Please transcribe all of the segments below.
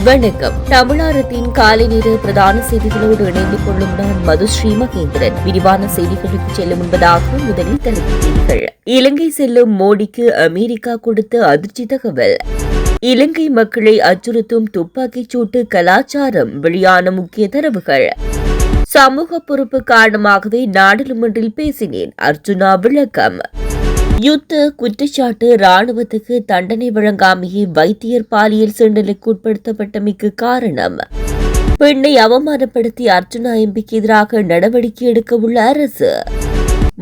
வணக்கம். தமிழாரத்தின் காலை நேர பிரதான செய்திகளோடு இணைந்து கொள்ளும் நான் மதுஸ்ரீ மகேந்திரன். விரிவான செய்திகளுக்கு செல்லும் முன்பதாக முதலில் தலைப்புச் செய்திகள். இலங்கை செல்லும் மோடிக்கு அமெரிக்கா கொடுத்த அதிர்ச்சி தகவல். இலங்கை மக்களை அச்சுறுத்தும் துப்பாக்கிச் சூட்டு கலாச்சாரம் வெளியான முக்கிய தரவுகள். சமூக பொறுப்பு காரணமாகவே நாடாளுமன்றில் பேசினேன், அர்ஜுனா விளக்கம். யுத்த குற்றச்சாட்டு ராணுவத்துக்கு தண்டனை வழங்காமையே வைத்தியர் பாலியல் சீண்டலுக்கு உட்படுத்தப்பட்டமைக்கு காரணம். பெண்ணை அவமானப்படுத்தி அர்ஜுனா எம்பிக்கு எதிராக நடவடிக்கை எடுக்க உள்ள அரசு.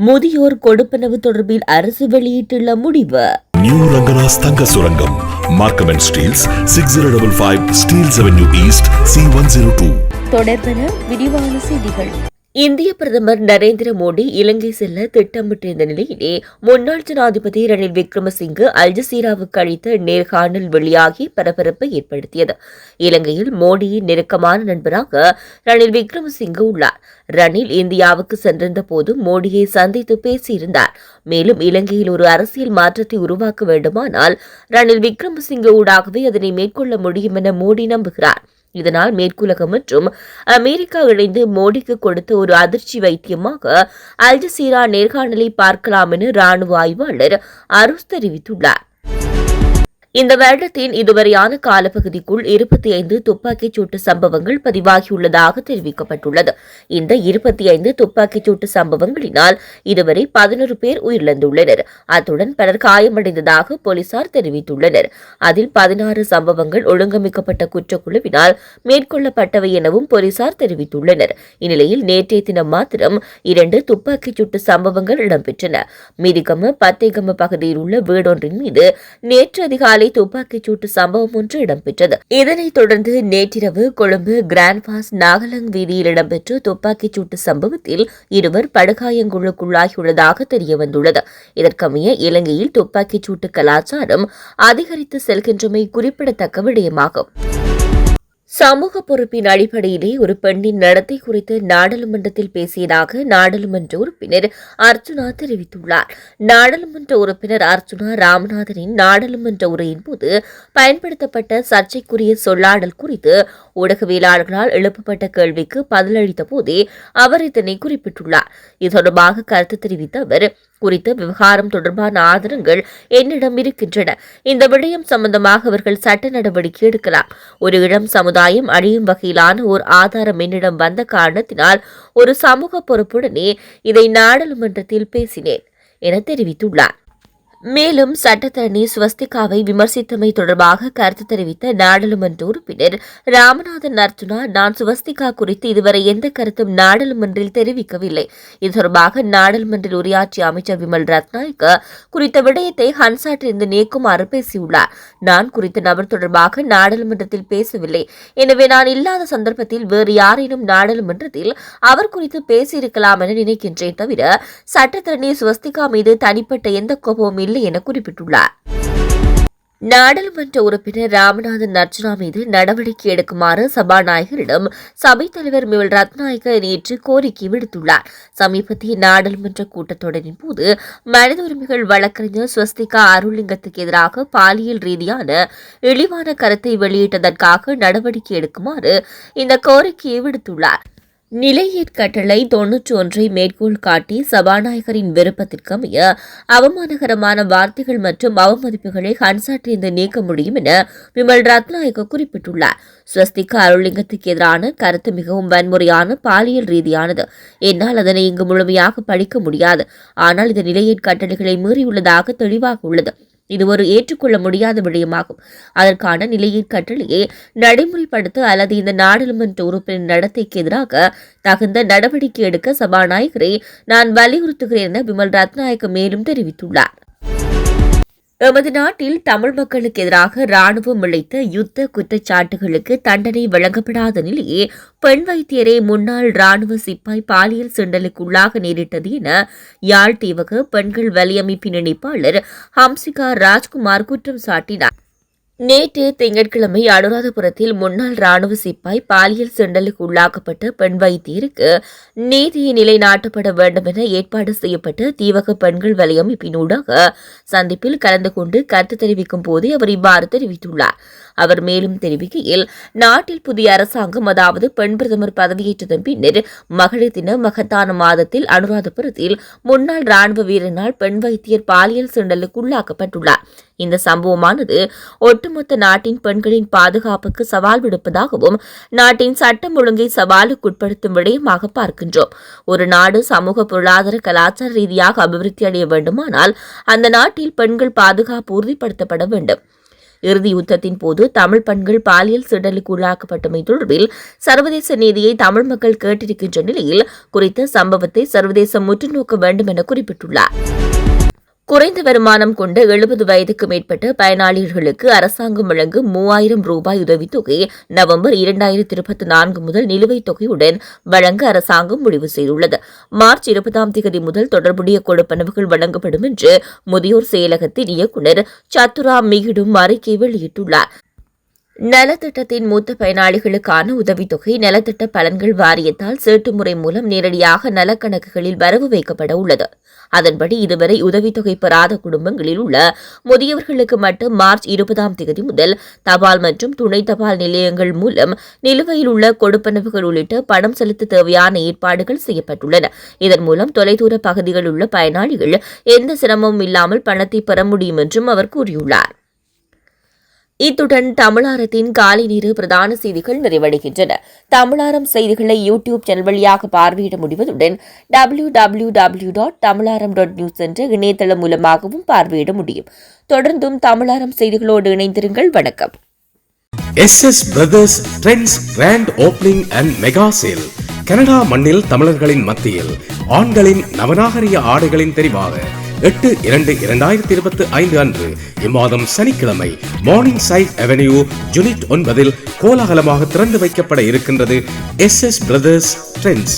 முதியோர் கொடுப்பனவு தொடர்பில் அரசு வெளியிட்டுள்ள முடிவு. நியூ ரங்கராஸ் தங்க சுரங்கம், Markham and Steeles, 6055 Steeles Avenue East, C102. தொடர்பென விரிவான செய்திகள். இந்திய பிரதமர் நரேந்திர மோடி இலங்கை செல்ல திட்டமிட்டிருந்த நிலையிலே முன்னாள் ஜனாதிபதி ரணில் விக்ரமசிங்கே அல் ஜசீராவுக்கு அளித்த நேர்காணல் வெளியாகி பரபரப்பை ஏற்படுத்தியது. இலங்கையில் மோடியின் நெருக்கமான நண்பராக ரணில் விக்ரமசிங்கே உள்ளார். ரணில் இந்தியாவுக்கு சென்றிருந்த போது மோடியை சந்தித்து பேசியிருந்தார். மேலும் இலங்கையில் ஒரு அரசியல் மாற்றத்தை உருவாக்க வேண்டுமானால் ரணில் விக்ரமசிங்கே ஊடாகவே அதனை மேற்கொள்ள முடியும் என மோடி நம்புகிறார். இதனால் மேற்குலகம் மற்றும் அமெரிக்கா இணைந்து மோடிக்கு கொடுத்த ஒரு அதிர்ச்சி வைத்தியமாக அல் ஜசீரா நேர்காணலை பார்க்கலாம் என ராணுவ ஆய்வாளர் அருஸ் தெரிவித்துள்ளார். இந்த வருடத்தின் இதுவரையான காலப்பகுதிக்குள் 25 துப்பாக்கிச் சூட்டு சம்பவங்கள் பதிவாகியுள்ளதாக தெரிவிக்கப்பட்டுள்ளது. இந்த 25 துப்பாக்கிச் சூட்டு சம்பவங்களினால் இதுவரை 11 பேர் உயிரிழந்துள்ளனர். அத்துடன் பலர் காயமடைந்ததாக போலீசார் தெரிவித்துள்ளனர். அதில் 16 சம்பவங்கள் ஒழுங்கமைக்கப்பட்ட குற்றக்குழுவினால் மேற்கொள்ளப்பட்டவை எனவும் போலீசார் தெரிவித்துள்ளனர். இந்நிலையில் நேற்றைய தினம் மாத்திரம் 2 துப்பாக்கிச் சூட்டு சம்பவங்கள் இடம்பெற்றன. மிதிகம பத்தேகம பகுதியில் உள்ள வீடொன்றின் மீது நேற்று அதிகாலை துப்பாக்கிச் சூட்டு சம்பவம் ஒன்று இடம்பெற்றது. இதனைத் தொடர்ந்து நேற்றிரவு கொழும்பு கிராண்ட் பாஸ் நாகலங் வீதியில் இடம்பெற்ற துப்பாக்கிச் சூட்டு சம்பவத்தில் 2 படுகாயங்களுக்குள்ளாகியுள்ளதாக தெரியவந்துள்ளது. இதற்கமைய இலங்கையில் துப்பாக்கிச் சூட்டு கலாச்சாரம் அதிகரித்து செல்கின்றமை குறிப்பிடத்தக்க விடயமாகும். சமூக பொறுப்பின் அடிப்படையிலே ஒரு பெண்ணின் நடத்தை குறித்து நாடாளுமன்றத்தில் பேசியதாக நாடாளுமன்ற உறுப்பினர் அர்ஜுனா தெரிவித்துள்ளார். நாடாளுமன்ற உறுப்பினர் அர்ஜுனா ராமநாதனின் நாடாளுமன்ற உரையின் போது பயன்படுத்தப்பட்ட சர்ச்சைக்குரிய சொல்லாடல் குறித்து ஊடகவியலாளர்களால் எழுப்பப்பட்ட கேள்விக்கு பதிலளித்த போதே அவர் இதனை குறிப்பிட்டுள்ளார். இது தொடர்பாக கருத்து தெரிவித்த அவர், குறித்த விவகாரம் தொடர்பான ஆதாரங்கள் என்னிடம் இருக்கின்றன. இந்த விடயம் சம்பந்தமாக அவர்கள் சட்ட நடவடிக்கை எடுக்கலாம். ஒரு இளம் சமுதாயம் அழியும் வகையிலான ஒரு ஆதாரம் என்னிடம் வந்த காரணத்தினால் ஒரு சமூக பொறுப்புடனே இதை நாடாளுமன்றத்தில் பேசினேன் என தெரிவித்துள்ளார். மேலும் சட்டத்தரணி ஸ்வஸ்திகாவை விமர்சித்தமை தொடர்பாக கருத்து தெரிவித்த நாடாளுமன்ற உறுப்பினர் ராமநாதன் அர்ஜுனா, நான் ஸ்வஸ்திகா குறித்து இதுவரை எந்த கருத்தும் நாடாளுமன்றில் தெரிவிக்கவில்லை. இது தொடர்பாக நாடாளுமன்றில் உரையாற்றிய அமைச்சர் விமல் ரத்நாயக்க குறித்த விடயத்தை ஹன்சாட்டிலிருந்து நீக்குமாறு பேசியுள்ளார். நான் குறித்த நபர் தொடர்பாக நாடாளுமன்றத்தில் பேசவில்லை. எனவே நான் இல்லாத சந்தர்ப்பத்தில் வேறு யாரேனும் நாடாளுமன்றத்தில் அவர் குறித்து பேசியிருக்கலாம் என நினைக்கின்றேன். தவிர சட்டத்தரணி ஸ்வஸ்திகா மீது தனிப்பட்ட எந்த கோபமும் இல்லை என குறிப்பிட்டுள்ளார். நாடாளுமன்ற உறுப்பினர் ராமநாதன் அர்ஜுனா மீது நடவடிக்கை எடுக்குமாறு சபாநாயகரிடம் சபைத் தலைவர் மிவல் ரத்நாயக்க நேற்று கோரிக்கை விடுத்துள்ளார். சமீபத்திய நாடாளுமன்ற கூட்டத்தொடரின் போது மனித உரிமைகள் வழக்கறிஞர் ஸ்வஸ்திகா அருள்லிங்கத்துக்கு எதிராக பாலியல் ரீதியான இழிவான கருத்தை வெளியிட்டதற்காக நடவடிக்கை எடுக்குமாறு இந்த கோரிக்கையை விடுத்துள்ளார். நிலையீட் கட்டளை 91 மேற்கோள் காட்டி சபாநாயகரின் விருப்பத்திற்கமைய அவமானகரமான வார்த்தைகள் மற்றும் அவமதிப்புகளை ஹன்சாட்டிலிருந்து நீக்க முடியும் என விமல் ரத்நாயக்க குறிப்பிட்டுள்ளார். ஸ்வஸ்திகா அருள்லிங்கத்துக்கு எதிரான கருத்து மிகவும் வன்முறையான பாலியல் ரீதியானது. என்னால் அதனை இங்கு முழுமையாக படிக்க முடியாது. ஆனால் இந்த நிலையீட் கட்டளைகளை மீறியுள்ளதாக தெளிவாக உள்ளது. இது ஒரு ஏற்றுக்கொள்ள முடியாத விடயமாகும். அதற்கான நிலையீட் கட்டளையை நடைமுறைப்படுத்த அல்லது இந்த நாடாளுமன்ற உறுப்பினர் நடத்தைக்கு எதிராக தகுந்த நடவடிக்கை எடுக்க சபாநாயகரை நான் வலியுறுத்துகிறேன் என விமல் ரத்நாயக்க மேலும் தெரிவித்துள்ளார். எமது நாட்டில் தமிழ் மக்களுக்கு எதிராக ராணுவம் இழைத்த யுத்த குற்றச்சாட்டுகளுக்கு தண்டனை வழங்கப்படாத நிலையே பெண் வைத்தியரை முன்னாள் ராணுவ சிப்பாய் பாலியல் சீண்டலுக்கு உள்ளாக நேரிட்டது என யாழ் தீவக பெண்கள் வலியமைப்பின் இணைப்பாளர் ஹம்சிகா ராஜ்குமார் குற்றம் சாட்டினார். நேற்று திங்கட்கிழமை அனுராதபுரத்தில் முன்னாள் ராணுவ சிப்பாய் பாலியல் சீண்டலுக்கு உள்ளாக்கப்பட்ட பெண் வைத்தியருக்கு நீதியை நிலைநாட்டப்பட வேண்டும் என ஏற்பாடு செய்யப்பட்ட தீவக பெண்கள் வலையமைப்பினூடாக சந்திப்பில் கலந்து கொண்டு கருத்து தெரிவிக்கும் போதே அவர் இவ்வாறு தெரிவித்துள்ளார். அவர் மேலும் தெரிவிக்கையில், நாட்டில் புதிய அரசாங்கம் அதாவது பெண் பிரதமர் பதவியேற்றதன் பின்னர் மகளிர் தின மகத்தான மாதத்தில் அனுராதபுரத்தில் முன்னாள் ராணுவ வீரனால் பெண் வைத்தியர் பாலியல் சீண்டலுக்கு உள்ளாக்கப்பட்டுள்ளார். இந்த சம்பவமானது ஒட்டுமொத்த நாட்டின் பெண்களின் பாதுகாப்புக்கு சவால் விடுப்பதாகவும் நாட்டின் சட்டம் ஒழுங்கை சவாலுக்குட்படுத்தும் விடயமாக பார்க்கின்றோம். ஒரு நாடு சமூக பொருளாதார கலாச்சார ரீதியாக அபிவிருத்தி அடைய வேண்டுமானால் அந்த நாட்டில் பெண்கள் பாதுகாப்பு உறுதிப்படுத்தப்பட வேண்டும். இறுதி யுத்தத்தின் போது தமிழ் பெண்கள் பாலியல் சீண்டலுக்கு உள்ளாக்கப்பட்டமை தொடர்பில் சர்வதேச நீதியை தமிழ் மக்கள் கேட்டிருக்கின்ற நிலையில் குறித்த சம்பவத்தை சர்வதேசம் உற்றுநோக்க வேண்டும் என குறிப்பிட்டுள்ளார். குறைந்த வருமானம் கொண்ட 70 வயதுக்கு மேற்பட்ட பயனாளிகளுக்கு அரசாங்கம் வழங்கும் 3000 ரூபாய் உதவித்தொகை நவம்பர் 2024 முதல் நிலுவைத் தொகையுடன் வழங்க அரசாங்கம் முடிவு செய்துள்ளது. மார்ச் 20 முதல் தொடர்புடைய கொடுப்பனவுகள் வழங்கப்படும் என்று முதியோர் செயலகத்தின் இயக்குநர் சத்துரா மிகிடும் அறிக்கை வெளியிட்டுள்ளார். நலத்திட்டத்தின் மூத்த பயனாளிகளுக்கான உதவித்தொகை நலத்திட்ட பலன்கள் வாரியத்தால் சீட்டு முறை மூலம் நேரடியாக நலக்கணக்குகளில் வரவு வைக்கப்பட உள்ளது. அதன்படி இதுவரை உதவித்தொகை பெறாத குடும்பங்களில் உள்ள முதியவர்களுக்கு மட்டும் மார்ச் 20 முதல் தபால் மற்றும் துணை தபால் நிலையங்கள் மூலம் நிலுவையில் உள்ள கொடுப்பனவுகள் உள்ளிட்ட பணம் செலுத்த தேவையான ஏற்பாடுகள் செய்யப்பட்டுள்ளன. இதன் மூலம் தொலைதூர பகுதிகளில் உள்ள பயனாளிகள் எந்த சிரமமும் இல்லாமல் பணத்தை பெற முடியும் என்றும் அவர் கூறியுள்ளார். இத்துடன் தமிழாரத்தின் காலை நேர பிரதான செய்திகள் நிறைவடைகின்றன. தமிழாரம் செய்திகளை யூடியூப் சேனல் வழியாக பார்வையிட முடிவதுடன் www.tamilaram.news என்ற இணையதளம் மூலமாகவும் பார்வையிட முடியும். தொடர்ந்தும் தமிழாரம் செய்திகளோடு இணைந்திருங்கள். வணக்கம். SS Brothers Trends Grand Opening and Mega Sale. Canada மண்ணில் தமிழர்களின் மத்தியில் ஆண்களின் நவநாகரிக ஆடைகளின் தெரிவாக 8/2/2025 அன்று இம்மாதம் சனிக்கிழமை மார்னிங் சைட் அவென்யூ யூனிட் 9 கோலாகலமாக திறந்து வைக்கப்பட இருக்கின்றது SS Brothers Trends.